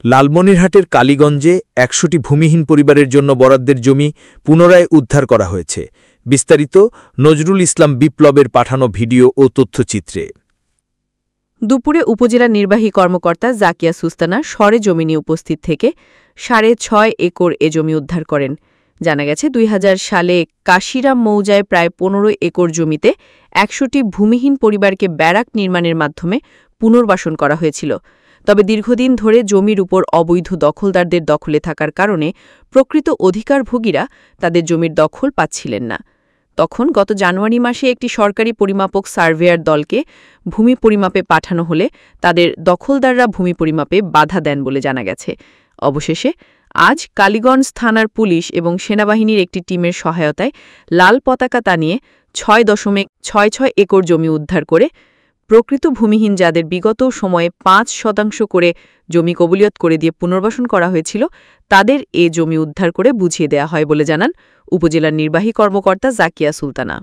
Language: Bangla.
লালমনিরহাটের কালীগঞ্জে ১০০টি ভূমিহীন পরিবারের জন্য বরাদ্দের জমি পুনরায় উদ্ধার করা হয়েছে। বিস্তারিত নজরুল ইসলাম বিপ্লবের পাঠানো ভিডিও ও তথ্যচিত্রে। দুপুরে উপজেলা নির্বাহী কর্মকর্তা জাকিয়া সুস্তানা সরেজমিনে উপস্থিত থেকে ৬.৫ একর এ জমি উদ্ধার করেন। জানা গেছে ২০০০ সালে কাশিরাম মৌজায় প্রায় ১৫ একর জমিতে ১০০টি ভূমিহীন পরিবারকে ব্যারাক নির্মাণের মাধ্যমে পুনর্বাসন করা হয়েছিল। তবে দীর্ঘদিন ধরে জমির উপর অবৈধ দখলদারদের দখলে থাকার কারণে প্রকৃত অধিকারভোগীরা তাদের জমির দখল পাচ্ছিলেন না। তখন গত জানুয়ারি মাসে একটি সরকারি পরিমাপক সার্ভেয়ার দলকে ভূমি পরিমাপে পাঠানো হলে তাদের দখলদাররা ভূমি পরিমাপে বাধা দেন বলে জানা গেছে। অবশেষে আজ কালীগঞ্জ থানার পুলিশ এবং সেনাবাহিনীর একটি টিমের সহায়তায় লাল পতাকা টানিয়ে ৬.৬৬ একর জমি উদ্ধার করে প্রকৃত ভূমিহীন যাদের বিগত সময়ে ৫% করে জমি কবুলিয়ত করে দিয়ে পুনর্বাসন করা হয়েছিল তাদের এ জমি উদ্ধার করে বুঝিয়ে দেয়া হয় বলে জানান উপজেলার নির্বাহী কর্মকর্তা জাকিয়া সুলতানা।